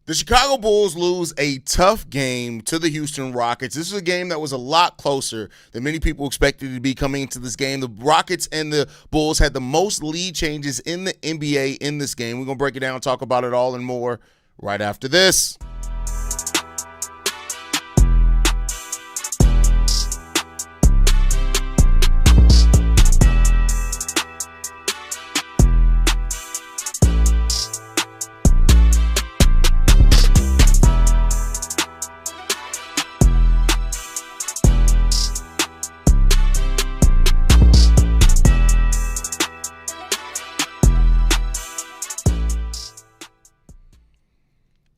The Chicago Bulls lose a tough game to the Houston Rockets. This is a game that was a lot closer than many people expected it to be coming into this game. The Rockets and the Bulls had the most lead changes in the NBA in this game. We're going to break it down and talk about it all and more right after this.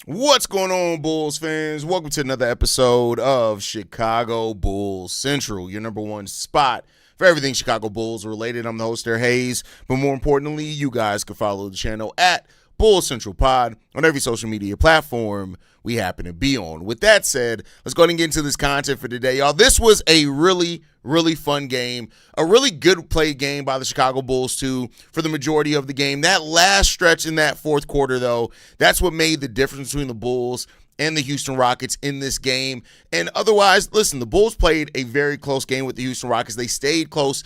What's going on, Bulls fans? Welcome to another episode of Chicago Bulls Central, your number one spot for everything Chicago Bulls related. I'm the host there, Hayes, but more importantly, you guys can follow the channel at Bulls Central Pod on every social media platform we happen to be on. With that said, let's go ahead and get into this content for today, y'all. This was a really fun game, a really good played game by the Chicago Bulls too for the majority of the game. That last stretch in that fourth quarter, though, that's what made the difference between the Bulls and the Houston Rockets in this game. And otherwise, listen, the Bulls played a very close game with the Houston Rockets. They stayed close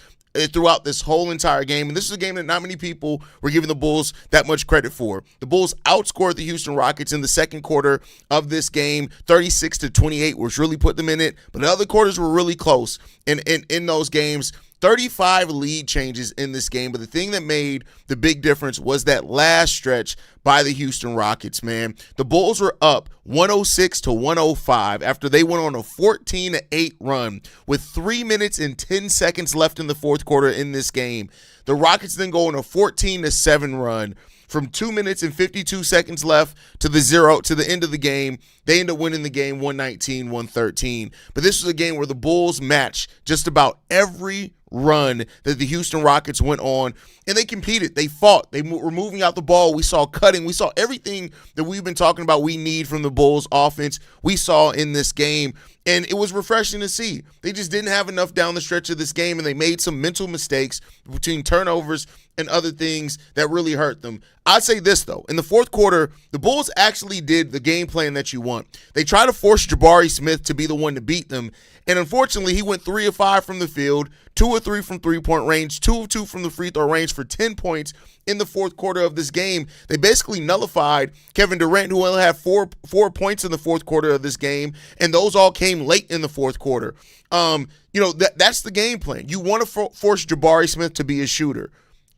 throughout this whole entire game, and this is a game that not many people were giving the Bulls that much credit for. The Bulls outscored the Houston Rockets in the second quarter of this game, 36-28, which really put them in it, but the other quarters were really close in those games. 35 lead changes in this game, but the thing that made the big difference was that last stretch by the Houston Rockets, man. The Bulls were up 106-105 after they went on a 14-8 run with 3 minutes and 10 seconds left in the fourth quarter in this game. The Rockets then go on a 14-7 run. From 2 minutes and 52 seconds left to the end of the game, they end up winning the game 119-113. But this was a game where the Bulls matched just about every run that the Houston Rockets went on, and they competed. They fought. They were moving out the ball. We saw cutting. We saw everything that we've been talking about we need from the Bulls offense we saw in this game, and it was refreshing to see. They just didn't have enough down the stretch of this game, and they made some mental mistakes between turnovers and other things that really hurt them. I'd say this, though. In the fourth quarter, the Bulls actually did the game plan that you want. They tried to force Jabari Smith to be the one to beat them, and unfortunately, he went 3 of 5 from the field, 2 of 3 from three-point range, 2 of 2 from the free throw range for 10 points in the fourth quarter of this game. They basically nullified Kevin Durant, who only had four points in the fourth quarter of this game, and those all came late in the fourth quarter. That's the game plan. You want to force Jabari Smith to be a shooter.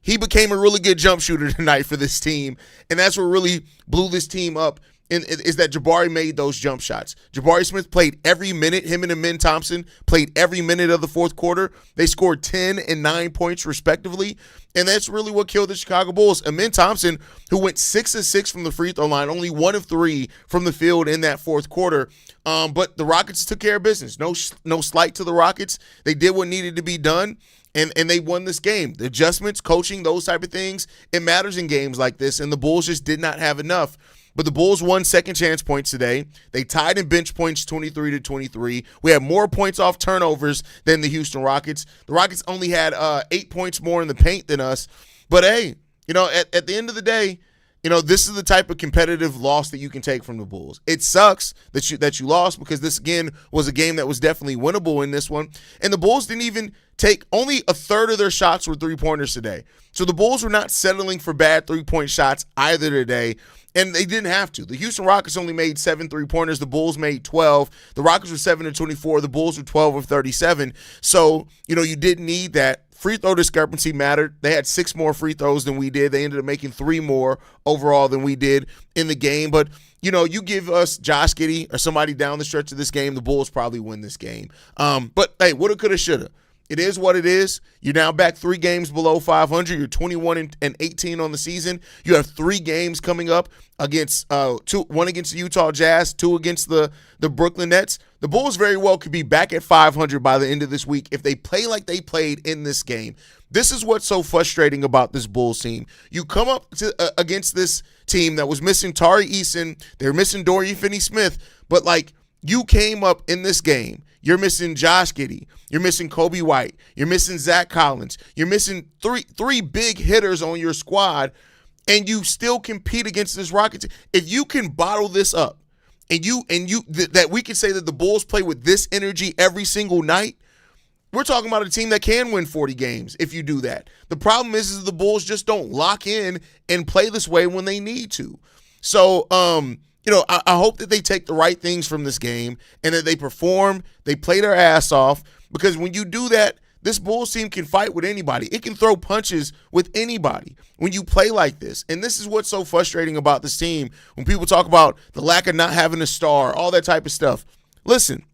He became a really good jump shooter tonight for this team, and that's what really blew this team up, is that Jabari made those jump shots. Jabari Smith played every minute. Him and Amin Thompson played every minute of the fourth quarter. They scored 10 and 9 points respectively, and that's really what killed the Chicago Bulls. Amin Thompson, who went 6 of 6 from the free throw line, only 1 of 3 from the field in that fourth quarter. But the Rockets took care of business. No slight to the Rockets. They did what needed to be done. And they won this game. The adjustments, coaching, those type of things, it matters in games like this, and the Bulls just did not have enough. But the Bulls won second chance points today. They tied in bench points 23-23. We had more points off turnovers than the Houston Rockets. The Rockets only had 8 points more in the paint than us. But, hey, at the end of the day, this is the type of competitive loss that you can take from the Bulls. It sucks that you lost, because this, again, was a game that was definitely winnable in this one. And the Bulls didn't even take – only a third of their shots were three-pointers today. So the Bulls were not settling for bad three-point shots either today, and they didn't have to. The Houston Rockets only made 7 three-pointers. The Bulls made 12. The Rockets were 7 of 24. The Bulls were 12 of 37. So, you didn't need that. Free throw discrepancy mattered. They had 6 more free throws than we did. They ended up making 3 more overall than we did in the game. But, you give us Josh Giddey or somebody down the stretch of this game, the Bulls probably win this game. But, hey, woulda, coulda, shoulda. It is what it is. You're now back 3 games below 500. You're 21-18 on the season. You have 3 games coming up against 1 against the Utah Jazz, 2 against the Brooklyn Nets. The Bulls very well could be back at 500 by the end of this week if they play like they played in this game. This is what's so frustrating about this Bulls team. You come up against this team that was missing Tari Eason. They're missing Dorian Finney-Smith. But, you came up in this game. You're missing Josh Giddey. You're missing Kobe White. You're missing Zach Collins. You're missing three big hitters on your squad. and you still compete against this Rockets. If you can bottle this up, that we can say that the Bulls play with this energy every single night, we're talking about a team that can win 40 games if you do that. The problem is the Bulls just don't lock in and play this way when they need to. So, I hope that they take the right things from this game and that they perform, they play their ass off, because when you do that, this Bulls team can fight with anybody. It can throw punches with anybody when you play like this. And this is what's so frustrating about this team when people talk about the lack of not having a star, all that type of stuff. Listen,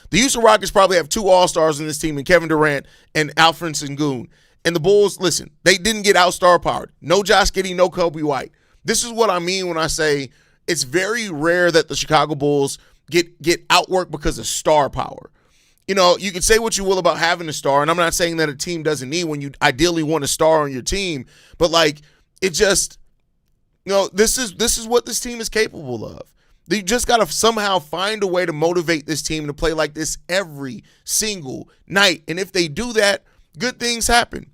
the Houston Rockets probably have 2 all-stars in this team, and Kevin Durant and Alfred Sengun. And the Bulls, listen, they didn't get out-star powered. No Josh Giddey, no Kobe White. This is what I mean when I say it's very rare that the Chicago Bulls get outworked because of star power. You can say what you will about having a star, and I'm not saying that a team doesn't need one. You ideally want a star on your team, but it just, this is what this team is capable of. They just got to somehow find a way to motivate this team to play like this every single night, and if they do that, good things happen.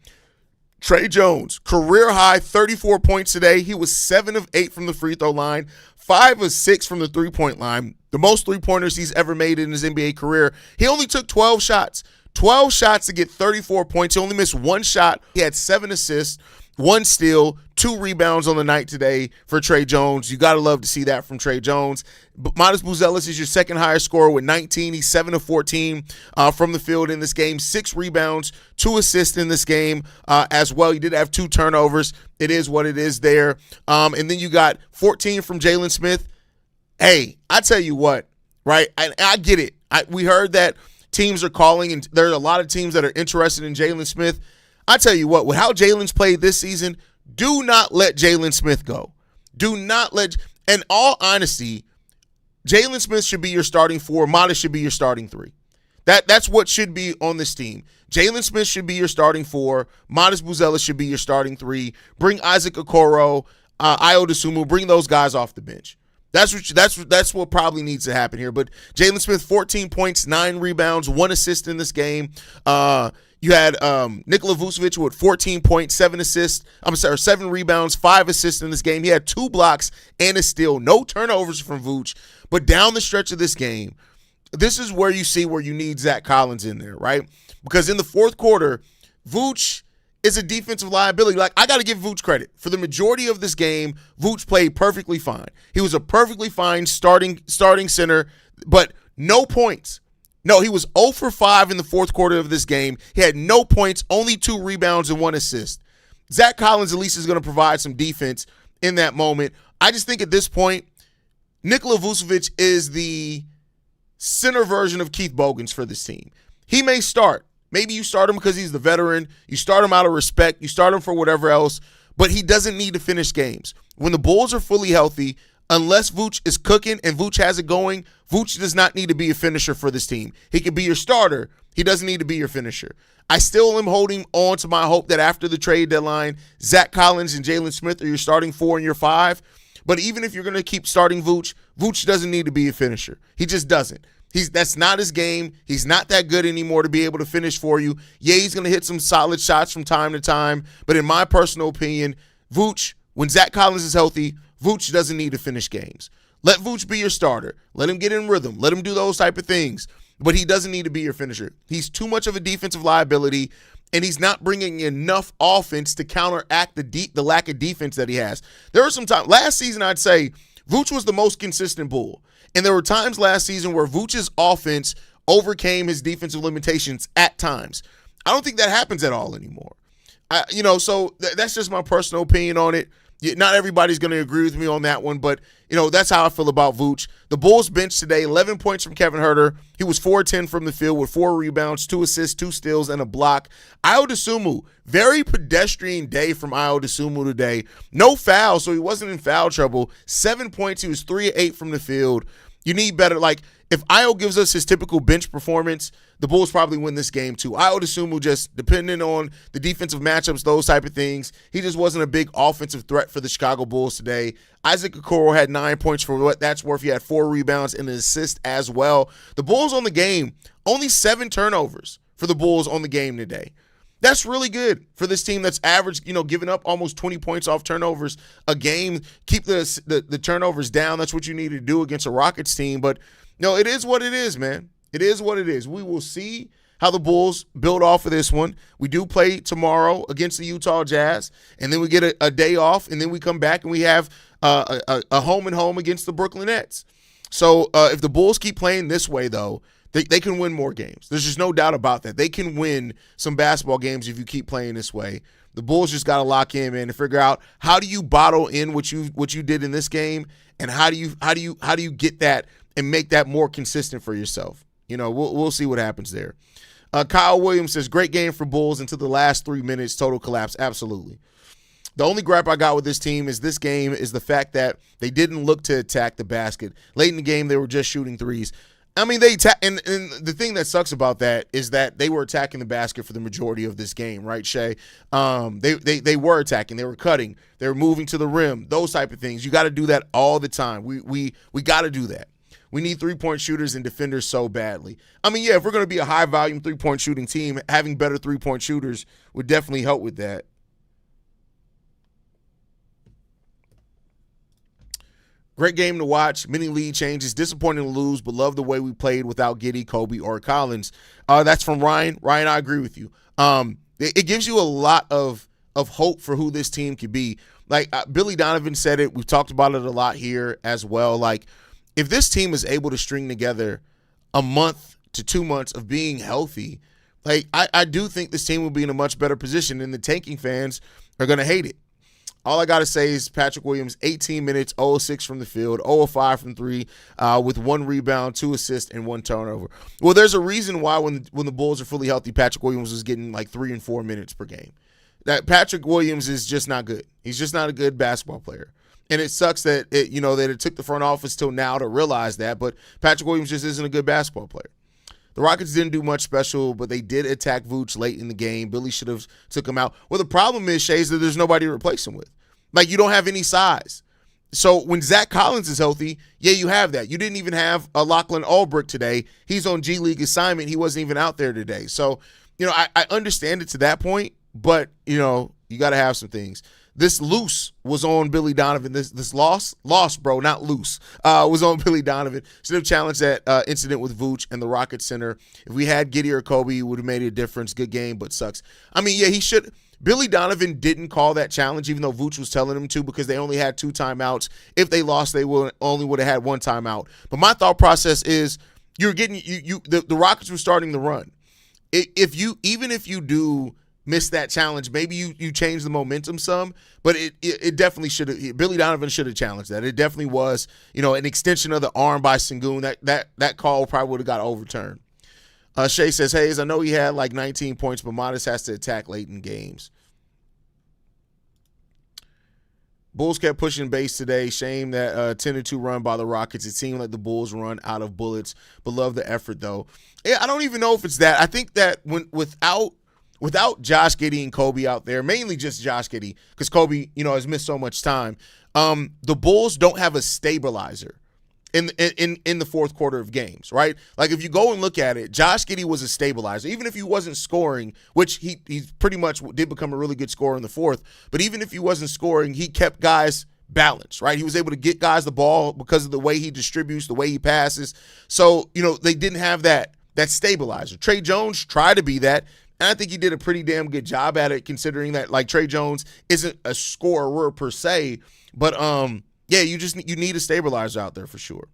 Tre Jones, career high 34 points today. He was 7 of 8 from the free throw line, 5 of 6 from the three-point line. The most three-pointers he's ever made in his NBA career. He only took 12 shots. 12 shots to get 34 points. He only missed 1 shot. He had 7 assists, 1 steal, 2 rebounds on the night today for Tre Jones. You got to love to see that from Tre Jones. Modest Buzelis is your second highest scorer with 19. He's 7 of 14 from the field in this game. 6 rebounds, 2 assists in this game as well. He did have 2 turnovers. It is what it is there. And then you got 14 from Jalen Smith. Hey, I tell you what, right? I get it. We heard that teams are calling, and there are a lot of teams that are interested in Jalen Smith. I tell you what, with how Jalen's played this season, do not let Jalen Smith go. Do not let, in all honesty, Jalen Smith should be your starting 4. Modest should be your starting 3. That's what should be on this team. Jalen Smith should be your starting 4. Modest Buzelis should be your starting 3. Bring Isaac Okoro, Ayo Dosunmu, bring those guys off the bench. That's what probably needs to happen here. But Jalen Smith, 14 points, 9 rebounds, 1 assist in this game. You had Nikola Vucevic with 14 points, 7 assists. 7 rebounds, 5 assists in this game. He had 2 blocks and a steal. No turnovers from Vooch. But down the stretch of this game, this is where you see where you need Zach Collins in there, right? Because in the fourth quarter, Vooch is a defensive liability. I got to give Vooch credit. For the majority of this game, Vooch played perfectly fine. He was a perfectly fine starting center, but no points. No, he was 0 for 5 in the fourth quarter of this game. He had no points, only 2 rebounds and 1 assist. Zach Collins at least is going to provide some defense in that moment. I just think at this point, Nikola Vucevic is the center version of Keith Bogans for this team. He may start. Maybe you start him because he's the veteran. You start him out of respect. You start him for whatever else. But he doesn't need to finish games. When the Bulls are fully healthy, unless Vooch is cooking and Vooch has it going, Vooch does not need to be a finisher for this team. He can be your starter. He doesn't need to be your finisher. I still am holding on to my hope that after the trade deadline, Zach Collins and Jalen Smith are your starting 4 and your 5. But even if you're going to keep starting Vooch, Vooch doesn't need to be a finisher. He just doesn't. That's not his game. He's not that good anymore to be able to finish for you. Yeah, he's going to hit some solid shots from time to time. But in my personal opinion, Vooch, when Zach Collins is healthy, Vooch doesn't need to finish games. Let Vooch be your starter. Let him get in rhythm. Let him do those type of things. But he doesn't need to be your finisher. He's too much of a defensive liability, and he's not bringing enough offense to counteract the lack of defense that he has. There were some times, last season I'd say, Vooch was the most consistent Bull. And there were times last season where Vooch's offense overcame his defensive limitations at times. I don't think that happens at all anymore. So that's just my personal opinion on it. Not everybody's going to agree with me on that one, but, that's how I feel about Vooch. The Bulls bench today, 11 points from Kevin Huerter. He was 4-10 from the field with 4 rebounds, 2 assists, 2 steals, and a block. Ayo Dosunmu, very pedestrian day from Ayo Dosunmu today. No foul, so he wasn't in foul trouble. 7 points. He was 3-8 from the field. You need better. If Ayo gives us his typical bench performance, the Bulls probably win this game too. Ayo Dosunmu, just depending on the defensive matchups, those type of things, he just wasn't a big offensive threat for the Chicago Bulls today. Isaac Okoro had 9 points for what that's worth. He had 4 rebounds and an assist as well. The Bulls on the game, only 7 turnovers for the Bulls on the game today. That's really good for this team that's average, giving up almost 20 points off turnovers a game. Keep the turnovers down. That's what you need to do against a Rockets team. But, it is what it is, man. It is what it is. We will see how the Bulls build off of this one. We do play tomorrow against the Utah Jazz, and then we get a day off, and then we come back and we have a home and home against the Brooklyn Nets. So if the Bulls keep playing this way, though, they can win more games. There's just no doubt about that. They can win some basketball games if you keep playing this way. The Bulls just got to lock in, man, and figure out how do you bottle in what you did in this game, and how do you get that and make that more consistent for yourself. We'll see what happens there. Kyle Williams says, great game for Bulls until the last 3 minutes, total collapse. Absolutely. The only gripe I got with this team is this game is the fact that they didn't look to attack the basket. Late in the game, they were just shooting threes. I mean, and the thing that sucks about that is that they were attacking the basket for the majority of this game, right, Shay? They were attacking, they were cutting, they were moving to the rim, those type of things. You got to do that all the time. We got to do that. We need three-point shooters and defenders so badly. I mean, yeah, if we're going to be a high-volume three-point shooting team, having better three-point shooters would definitely help with that. Great game to watch. Many lead changes. Disappointing to lose, but love the way we played without Giddey, Kobe, or Collins. That's from Ryan. Ryan, I agree with you. It gives you a lot of hope for who this team could be. Like Billy Donovan said it. We've talked about it a lot here as well. Like, if this team is able to string together a month to 2 months of being healthy, like I do think this team will be in a much better position, and the tanking fans are going to hate it. All I got to say is Patrick Williams, 18 minutes, 0 of 6 from the field, 0 of 5 from 3, with 1 rebound, 2 assists, and 1 turnover. Well, there's a reason why when the Bulls are fully healthy, Patrick Williams was getting like 3 and 4 minutes per game. That Patrick Williams is just not good. He's just not a good basketball player. And it sucks that it took the front office till now to realize that, but Patrick Williams just isn't a good basketball player. The Rockets didn't do much special, but they did attack Vooch late in the game. Billy should have took him out. Well, the problem is, Shay, is that there's nobody to replace him with. Like, you don't have any size. So when Zach Collins is healthy, yeah, you have that. You didn't even have a Lachlan Ulbrich today. He's on G League assignment. He wasn't even out there today. So, I understand it to that point, but, you got to have some things. This loose was on Billy Donovan. This loss, bro, not loose, was on Billy Donovan. Should have challenged that incident with Vooch and the Rockets center. If we had Giddey or Kobe, it would have made a difference. Good game, but sucks. I mean, yeah, he should. Billy Donovan didn't call that challenge, even though Vooch was telling him to, because they only had 2 timeouts. If they lost, they only would have had 1 timeout. But my thought process is, the Rockets were starting the run. Even if you do miss that challenge, maybe you change the momentum some, but it definitely should have. Billy Donovan should have challenged that. It definitely was, an extension of the arm by Sengun. That call probably would have got overturned. Shay says, Hayes, I know he had like 19 points, but Modest has to attack late in games. Bulls kept pushing base today. Shame that 10-2 run by the Rockets. It seemed like the Bulls run out of bullets, but love the effort, though. Yeah, I don't even know if it's that. I think that without Josh Giddey and Kobe out there, mainly just Josh Giddey, because Kobe, has missed so much time, the Bulls don't have a stabilizer in the fourth quarter of games, right? Like, if you go and look at it, Josh Giddey was a stabilizer. Even if he wasn't scoring, which he pretty much did become a really good scorer in the fourth, but even if he wasn't scoring, he kept guys balanced, right? He was able to get guys the ball because of the way he distributes, the way he passes. So, they didn't have that stabilizer. Tre Jones tried to be that, and I think he did a pretty damn good job at it, considering that, like, Tre Jones isn't a scorer per se, but yeah, you need a stabilizer out there for sure.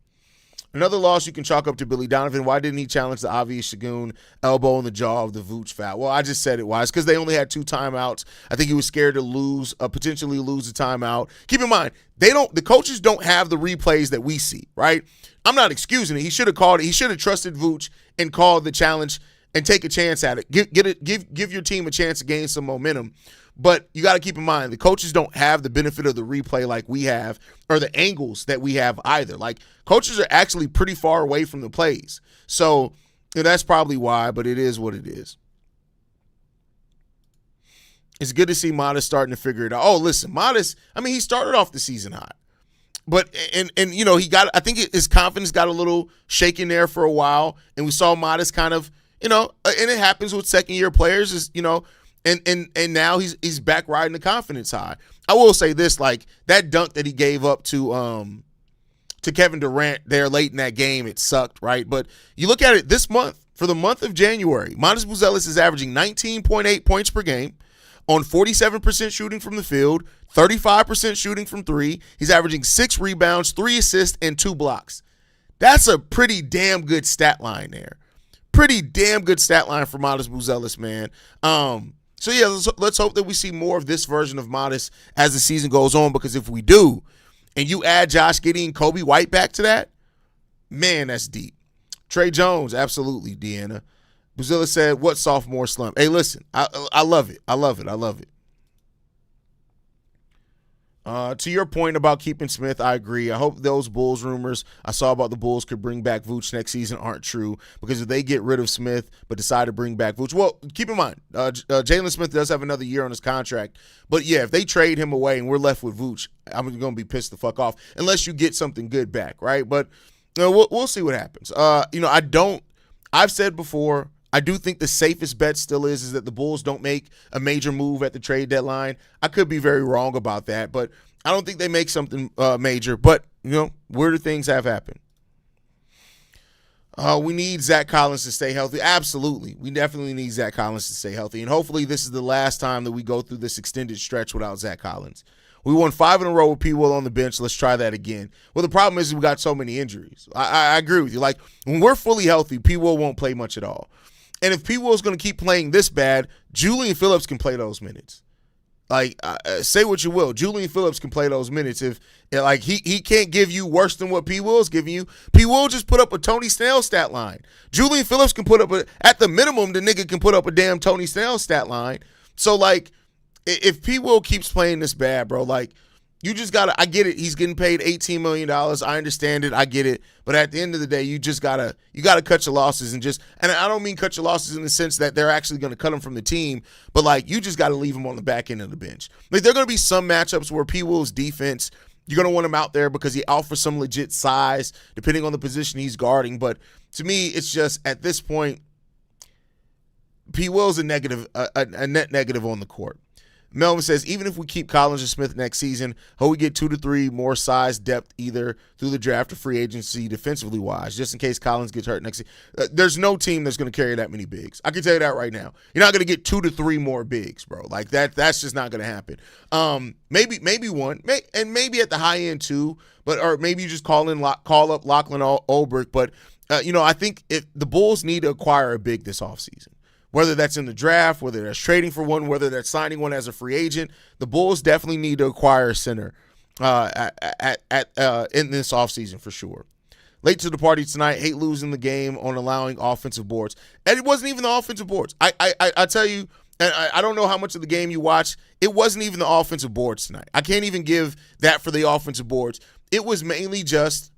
Another loss you can chalk up to Billy Donovan. Why didn't he challenge the obvious Sengun elbow in the jaw of the Vooch foul? Well, I just said it. Why? It's because they only had 2 timeouts. I think he was scared to potentially lose the timeout. Keep in mind, the coaches don't have the replays that we see, right? I'm not excusing it. He should have called it. He should have trusted Vooch and called the challenge and take a chance at it. Give your team a chance to gain some momentum. But you got to keep in mind, the coaches don't have the benefit of the replay like we have, or the angles that we have either. Like, coaches are actually pretty far away from the plays. So that's probably why, but it is what it is. It's good to see Modest starting to figure it out. Oh, listen, Modest, I mean, he started off the season hot. But, and I think his confidence got a little shaken there for a while, and we saw Modest kind of, and it happens with second-year players, is, And now he's back riding the confidence high. I will say this, like that dunk that he gave up to Kevin Durant there late in that game, it sucked, right? But you look at it this month, for the month of January, Montes Buzelis is averaging 19.8 points per game on 47% shooting from the field, 35% shooting from three. He's averaging 6 rebounds, 3 assists, and 2 blocks. That's a pretty damn good stat line there. Pretty damn good stat line for Montes Buzelis, man. So yeah, let's hope that we see more of this version of Montes as the season goes on, because if we do, and you add Josh Giddey and Kobe White back to that, man, that's deep. Tre Jones, absolutely, Deanna. Buzelis said, what sophomore slump? Hey, listen, I love it. I love it. I love it. To your point about keeping Smith, I agree. I hope those Bulls rumors I saw about the Bulls could bring back Vooch next season aren't true, because if they get rid of Smith but decide to bring back Vooch, well, keep in mind, Jalen Smith does have another year on his contract. But, yeah, if they trade him away and we're left with Vooch, I'm going to be pissed the fuck off unless you get something good back, right? But we'll see what happens. I've said before, I do think the safest bet still is that the Bulls don't make a major move at the trade deadline. I could be very wrong about that, but I don't think they make something major. But, weirder things have happened. We need Zach Collins to stay healthy. Absolutely. We definitely need Zach Collins to stay healthy. And hopefully this is the last time that we go through this extended stretch without Zach Collins. We won 5 in a row with P. Will on the bench. Let's try that again. Well, the problem is we got so many injuries. I agree with you. Like, when we're fully healthy, P. Will won't play much at all. And if P. Will is going to keep playing this bad, Julian Phillips can play those minutes. Like, say what you will, Julian Phillips can play those minutes. If like he can't give you worse than what P. Will is giving you. P. Will just put up a Tony Snell stat line. Julian Phillips can put up at the minimum, the nigga can put up a damn Tony Snell stat line. So like, if P. Will keeps playing this bad, bro, like, you just gotta. I get it. He's getting paid $18 million. I understand it. I get it. But at the end of the day, you gotta cut your losses and I don't mean cut your losses in the sense that they're actually gonna cut him from the team, but like, you just gotta leave him on the back end of the bench. Like, there are gonna be some matchups where P. Will's defense, you're gonna want him out there because he offers some legit size depending on the position he's guarding. But to me, it's just at this point, P. Will's a negative, a net negative on the court. Melvin says, even if we keep Collins or Smith next season, hope we get 2 to 3 more size depth either through the draft or free agency defensively wise, just in case Collins gets hurt next season. There's no team that's going to carry that many bigs. I can tell you that right now. You're not going to get 2 to 3 more bigs, bro. Like, that's just not going to happen. Maybe one, and maybe at the high end too, or maybe you just call up Lachlan Olbrich. But, I think if the Bulls need to acquire a big this offseason, whether that's in the draft, whether that's trading for one, whether that's signing one as a free agent, the Bulls definitely need to acquire a center in this offseason for sure. Late to the party tonight, hate losing the game on allowing offensive boards. And it wasn't even the offensive boards. I tell you, and I don't know how much of the game you watched, it wasn't even the offensive boards tonight. I can't even give that for the offensive boards. It was mainly just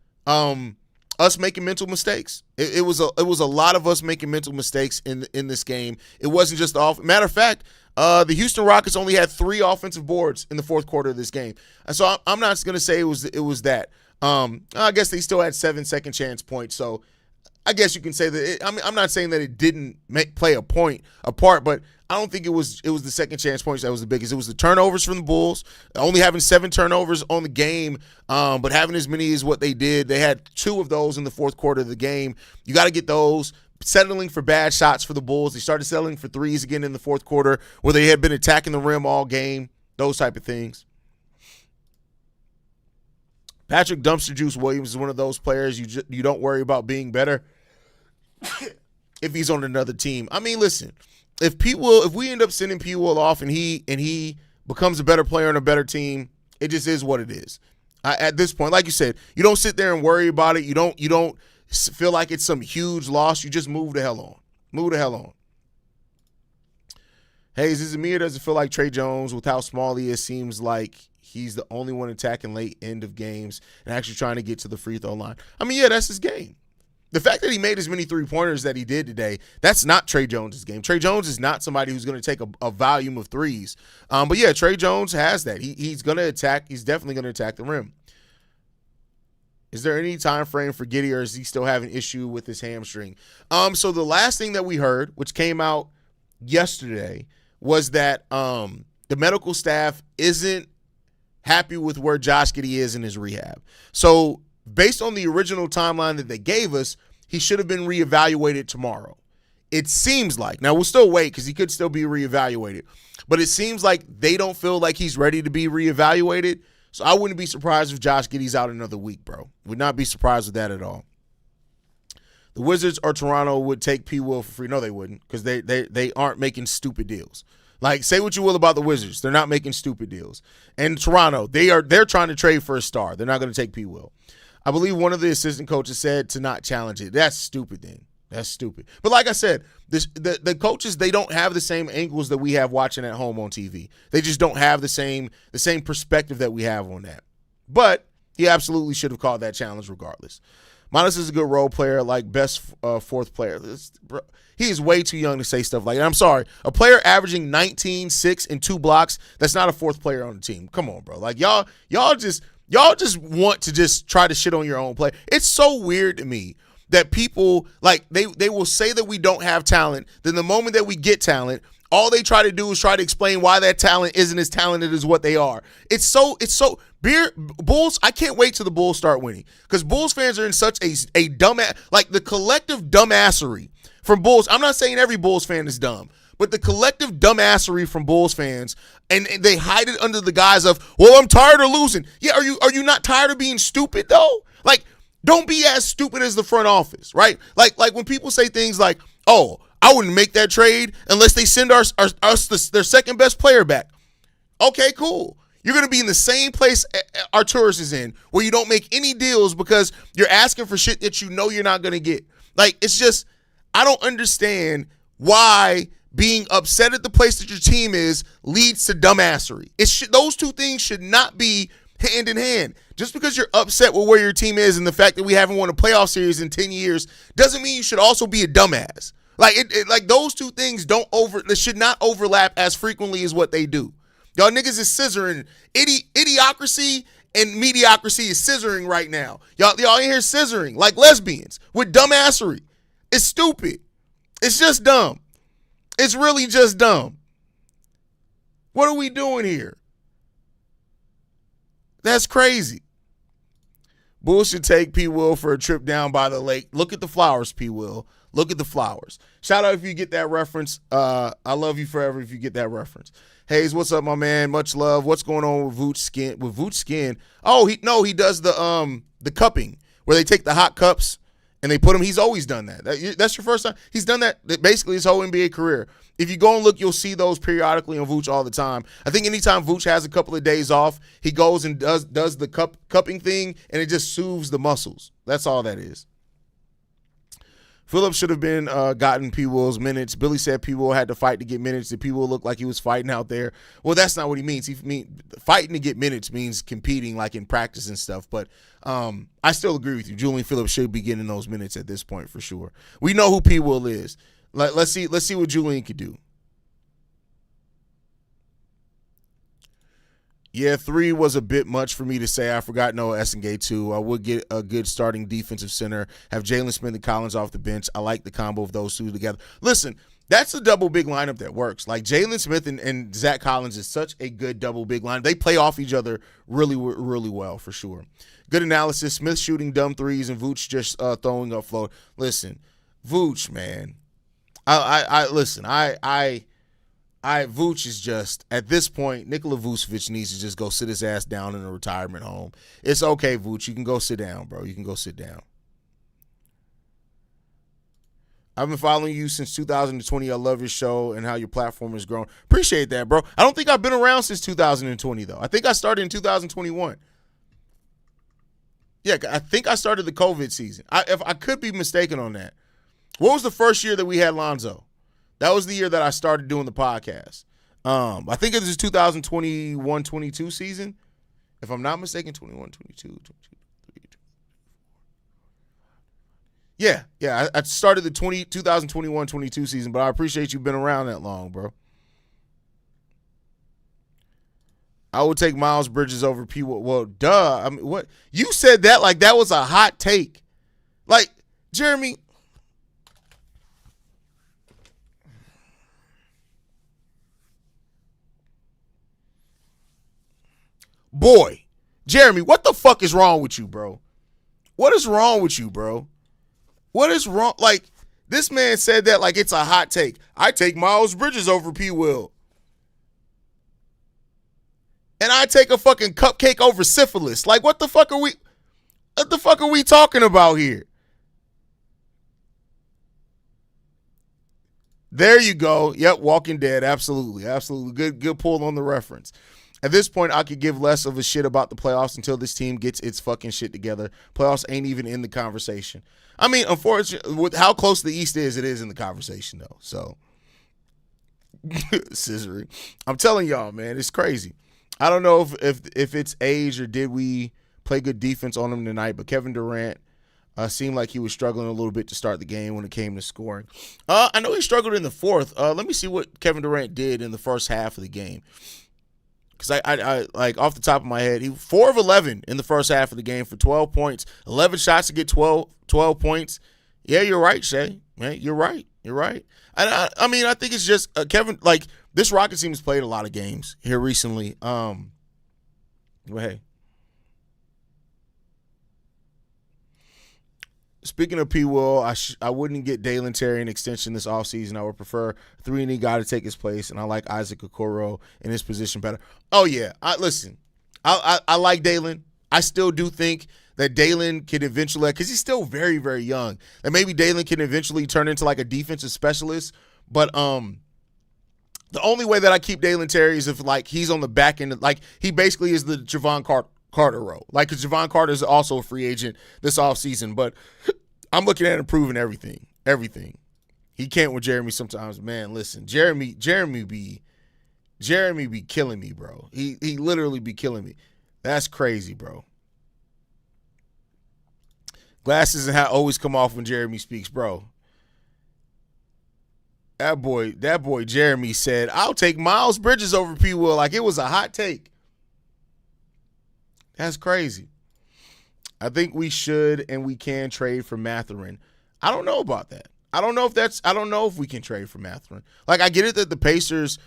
us making mental mistakes. It was a lot of us making mental mistakes in this game. It wasn't just the offense. Matter of fact, the Houston Rockets only had 3 offensive boards in the fourth quarter of this game. And so I'm not going to say it was that. I guess they still had 7 second chance points. So I guess you can say that. I'm not saying that it didn't play a part, but I don't think it was the second chance points that was the biggest. It was the turnovers from the Bulls, only having 7 turnovers on the game, but having as many as what they did. They had 2 of those in the fourth quarter of the game. You got to get those. Settling for bad shots for the Bulls. They started settling for threes again in the fourth quarter where they had been attacking the rim all game, those type of things. Patrick Dumpster Juice Williams is one of those players you don't worry about being better if he's on another team. I mean, listen, if we end up sending P. Will off and he becomes a better player on a better team, it just is what it is. At this point, like you said, you don't sit there and worry about it. You don't feel like it's some huge loss. You just move the hell on. Move the hell on. Hey, is it me or does it feel like Tre Jones, with how small he is, seems like he's the only one attacking late end of games and actually trying to get to the free throw line? I mean, yeah, that's his game. The fact that he made as many three-pointers that he did today, that's not Tre Jones' game. Tre Jones is not somebody who's going to take a volume of threes. But, yeah, Tre Jones has that. He's going to attack. He's definitely going to attack the rim. Is there any time frame for Giddey, or is he still having an issue with his hamstring? So the last thing that we heard, which came out yesterday, was that the medical staff isn't happy with where Josh Giddey is in his rehab. So based on the original timeline that they gave us, he should have been reevaluated tomorrow. It seems like. Now, we'll still wait because he could still be reevaluated. But it seems like they don't feel like he's ready to be reevaluated. So I wouldn't be surprised if Josh Giddey's out another week, bro. Would not be surprised with that at all. The Wizards or Toronto would take P. Will for free. No, they wouldn't, because they aren't making stupid deals. Like, say what you will about the Wizards. They're not making stupid deals. And Toronto, they're trying to trade for a star. They're not going to take P. Will. I believe one of the assistant coaches said to not challenge it. That's stupid then. That's stupid. But like I said, the coaches, they don't have the same angles that we have watching at home on TV. They just don't have the same perspective that we have on that. But he absolutely should have called that challenge regardless. Monas is a good role player, like best fourth player. He is way too young to say stuff like that. I'm sorry. A player averaging 19, 6, and 2 blocks, that's not a fourth player on the team. Come on, bro. Like, y'all just want to just try to shit on your own play. It's so weird to me that people, like, they will say that we don't have talent. Then the moment that we get talent, all they try to do is try to explain why that talent isn't as talented as what they are. It's so Bulls, I can't wait till the Bulls start winning, because Bulls fans are in such a dumbass, like the collective dumbassery from Bulls. I'm not saying every Bulls fan is dumb, but the collective dumbassery from Bulls fans, and they hide it under the guise of, well, I'm tired of losing. Yeah, are you not tired of being stupid though? Like, don't be as stupid as the front office, right? Like when people say things like, oh, I wouldn't make that trade unless they send us their second best player back. Okay, cool. You're going to be in the same place Arturas is in, where you don't make any deals because you're asking for shit that you know you're not going to get. Like, it's just, I don't understand why being upset at the place that your team is leads to dumbassery. Those two things should not be hand in hand. Just because you're upset with where your team is and the fact that we haven't won a playoff series in 10 years doesn't mean you should also be a dumbass. Like, like those two things they should not overlap as frequently as what they do. Y'all niggas is scissoring. Idiocracy and mediocrity is scissoring right now. Y'all in here scissoring like lesbians with dumbassery. It's stupid. It's just dumb. It's really just dumb. What are we doing here? That's crazy. Bulls should take P. Will for a trip down by the lake. Look at the flowers, P. Will. Look at the flowers. Shout out if you get that reference. I love you forever if you get that reference. Hayes, what's up, my man? Much love. What's going on with Vooch Skin? With Vooch Skin? Oh, he does the cupping where they take the hot cups and they put him. He's always done that. That's your first time. He's done that basically his whole NBA career. If you go and look, you'll see those periodically on Vooch all the time. I think anytime Vooch has a couple of days off, he goes and does the cupping thing, and it just soothes the muscles. That's all that is. Phillips should have been gotten P. Will's minutes. Billy said P. Will had to fight to get minutes. Did P. Will look like he was fighting out there? Well, that's not what he means. Fighting to get minutes means competing, like in practice and stuff. But I still agree with you. Julian Phillips should be getting those minutes at this point for sure. We know who P. Will is. Let's see what Julian could do. Yeah, 3 was a bit much for me to say. I forgot Noah Essengate too. I would get a good starting defensive center. Have Jalen Smith and Collins off the bench. I like the combo of those two together. Listen, that's a double big lineup that works. Like Jalen Smith and Zach Collins is such a good double big line. They play off each other really, really well for sure. Good analysis. Smith shooting dumb threes and Vooch just throwing up float. Listen, Vooch, man. Vooch is just, at this point, Nikola Vucevic needs to just go sit his ass down in a retirement home. It's okay, Vooch. You can go sit down, bro. You can go sit down. I've been following you since 2020. I love your show and how your platform has grown. Appreciate that, bro. I don't think I've been around since 2020, though. I think I started in 2021. Yeah, I think I started the COVID season. If I could be mistaken on that. What was the first year that we had Lonzo? That was the year that I started doing the podcast. I think it was 2021-22 season. If I'm not mistaken, 21, 22, 23. Yeah. I started the 2021-22 season, but I appreciate you've been around that long, bro. I would take Miles Bridges over P. Well, duh. I mean, what? You said that like that was a hot take. Like, Jeremy, boy, Jeremy, what the fuck is wrong with you, bro? What is wrong with you, bro? What is wrong? Like, this man said that like it's a hot take. I take Miles Bridges over P. Will. And I take a fucking cupcake over syphilis. Like, what the fuck are we talking about here? There you go. Yep, Walking Dead. Absolutely. Absolutely. Good pull on the reference. At this point, I could give less of a shit about the playoffs until this team gets its fucking shit together. Playoffs ain't even in the conversation. I mean, unfortunately, with how close the East is, it is in the conversation, though. So, scissoring. I'm telling y'all, man, it's crazy. I don't know if it's age or did we play good defense on him tonight, but Kevin Durant seemed like he was struggling a little bit to start the game when it came to scoring. I know he struggled in the fourth. Let me see what Kevin Durant did in the first half of the game. Because I like off the top of my head, he 4 of 11 in the first half of the game for 12 points, 11 shots to get 12 points. Yeah, you're right, Shay. Man, you're right. And I mean, I think it's just Kevin. Like, this Rockets team has played a lot of games here recently. Well, hey. Speaking of P. Will, I wouldn't get Dalen Terry an extension this offseason. I would prefer a 3-and-D guy to take his place, and I like Isaac Okoro in his position better. Oh, yeah. Listen, I like Dalen. I still do think that Dalen can eventually, because he's still very, very young, and maybe Dalen can eventually turn into like a defensive specialist. But the only way that I keep Dalen Terry is if like he's on the back end, like he basically is the Javon Carter role. Like, because Javon Carter is also a free agent this offseason, but I'm looking at improving everything. He can't with Jeremy sometimes. Man, listen, Jeremy be killing me, bro. He literally be killing me. That's crazy, bro. Glasses and hat always come off when Jeremy speaks, bro. That boy Jeremy said, I'll take Miles Bridges over P. Will. Like, it was a hot take. That's crazy. I think we should and we can trade for Mathurin. I don't know about that. I don't know if we can trade for Mathurin. Like, I get it that the Pacers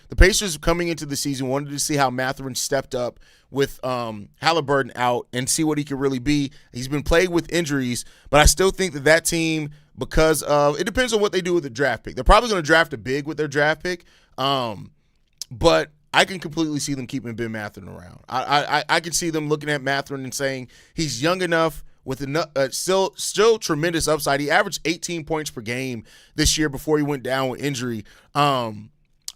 coming into the season wanted to see how Mathurin stepped up with Halliburton out and see what he could really be. He's been plagued with injuries, but I still think that team, because of, it depends on what they do with the draft pick. They're probably going to draft a big with their draft pick, but I can completely see them keeping Ben Mathurin around. I can see them looking at Mathurin and saying he's young enough with enough, still tremendous upside. He averaged 18 points per game this year before he went down with injury. I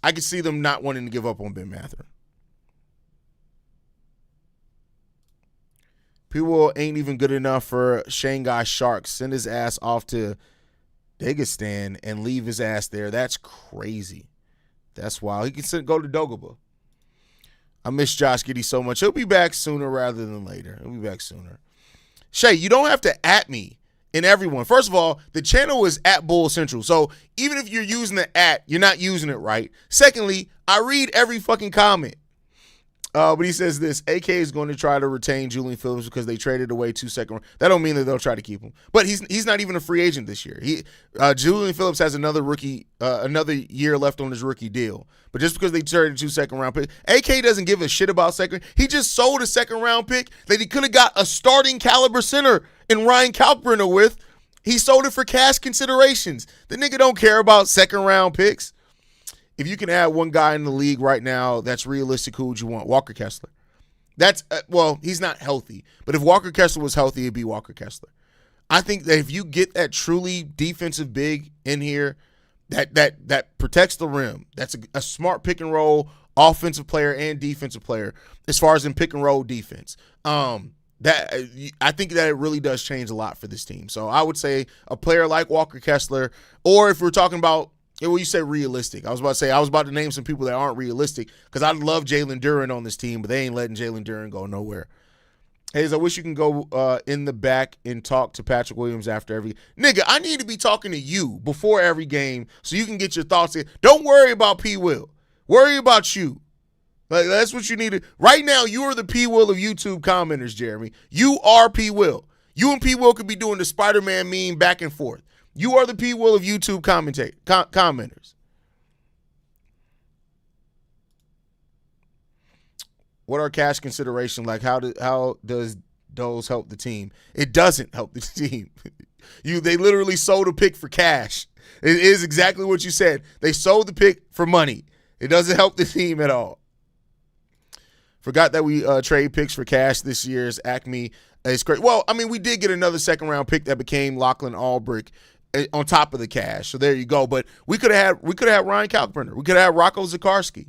can see them not wanting to give up on Ben Mathurin. People ain't even good enough for Shanghai Sharks. Send his ass off to Dagestan and leave his ass there. That's crazy. That's wild. He can go to Dogaba. I miss Josh Giddey so much. He'll be back sooner rather than later. He'll be back sooner. Shay, you don't have to at me and everyone. First of all, the channel is at Bull Central. So even if you're using the at, you're not using it right. Secondly, I read every fucking comment. But he says this, AK is going to try to retain Julian Phillips because they traded away 2 second round. That don't mean that they'll try to keep him. But he's not even a free agent this year. Julian Phillips has another year left on his rookie deal. But just because they traded 2 second round picks, AK doesn't give a shit about second. He just sold a second round pick that he could have got a starting caliber center in Ryan Kalkbrenner with. He sold it for cash considerations. The nigga don't care about second round picks. If you can add one guy in the league right now that's realistic, who would you want? Walker Kessler. That's well, he's not healthy. But if Walker Kessler was healthy, it'd be Walker Kessler. I think that if you get that truly defensive big in here that protects the rim, that's a smart pick and roll offensive player and defensive player as far as in pick and roll defense. That I think that it really does change a lot for this team. So I would say a player like Walker Kessler, or if we're talking about, well, you say realistic. I was about to name some people that aren't realistic because I love Jalen Duren on this team, but they ain't letting Jalen Duren go nowhere. Hayes, I wish you can go in the back and talk to Patrick Williams after every. Nigga, I need to be talking to you before every game so you can get your thoughts in. Don't worry about P. Will. Worry about you. Like, that's what you need to. Right now, you are the P. Will of YouTube commenters, Jeremy. You are P. Will. You and P. Will could be doing the Spider-Man meme back and forth. You are the P. Will of YouTube commenters. What are cash consideration like? How does those help the team? It doesn't help the team. They literally sold a pick for cash. It is exactly what you said. They sold the pick for money. It doesn't help the team at all. Forgot that we trade picks for cash this year's Acme. It's great. Well, I mean, we did get another second-round pick that became Lachlan Albrick on top of the cash. So there you go. But we could have had Ryan Kalkbrenner. We could have had Rocco Zikarsky.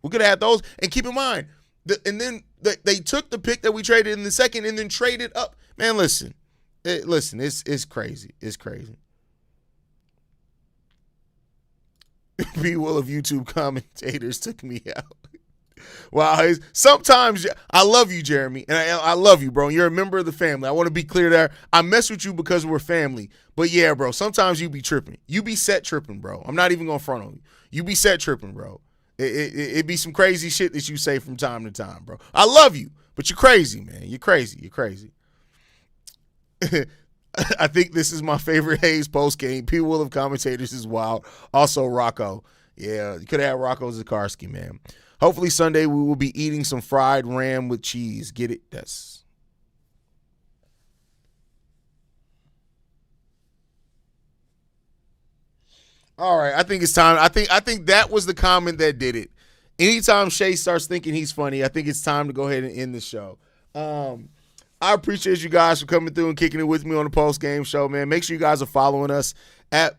We could have had those. And keep in mind, they took the pick that we traded in the second and then traded up. Man, listen. It's crazy. It's crazy. B. Will of YouTube commentators took me out. Wow. Sometimes I love you, Jeremy, and I love you, bro. You're a member of the family. I want to be clear there. I mess with you because we're family. But yeah, bro, sometimes you be tripping. You be set tripping, bro. I'm not even going to front on you. You be set tripping, bro. It be some crazy shit that you say from time to time, bro. I love you, but you're crazy, man. You're crazy. You're crazy. I think this is my favorite Hayes post game. P. Will of commentators is wild. Also, Rocco. Yeah, you could have had Rocco Zikarsky, man. Hopefully Sunday we will be eating some fried ram with cheese. Get it? That's. All right, I think it's time. I think that was the comment that did it. Anytime Shay starts thinking he's funny, I think it's time to go ahead and end the show. I appreciate you guys for coming through and kicking it with me on the post-game show, man. Make sure you guys are following us at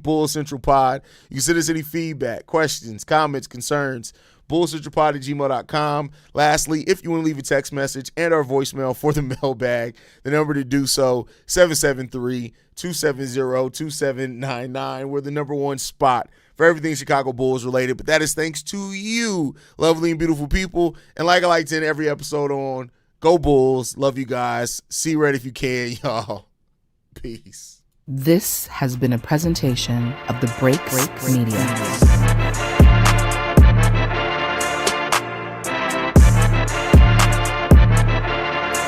Bull Central Pod. You can send us any feedback, questions, comments, concerns, bullcentralpod@gmail.com. Lastly, if you want to leave a text message and our voicemail for the mailbag, the number to do so, 773-270-2799. We're the number one spot for everything Chicago Bulls related, but that is thanks to you, lovely and beautiful people. And like I like to end every episode on, go Bulls. Love you guys. See red if you can, y'all. Peace. This has been a presentation of the Break Media.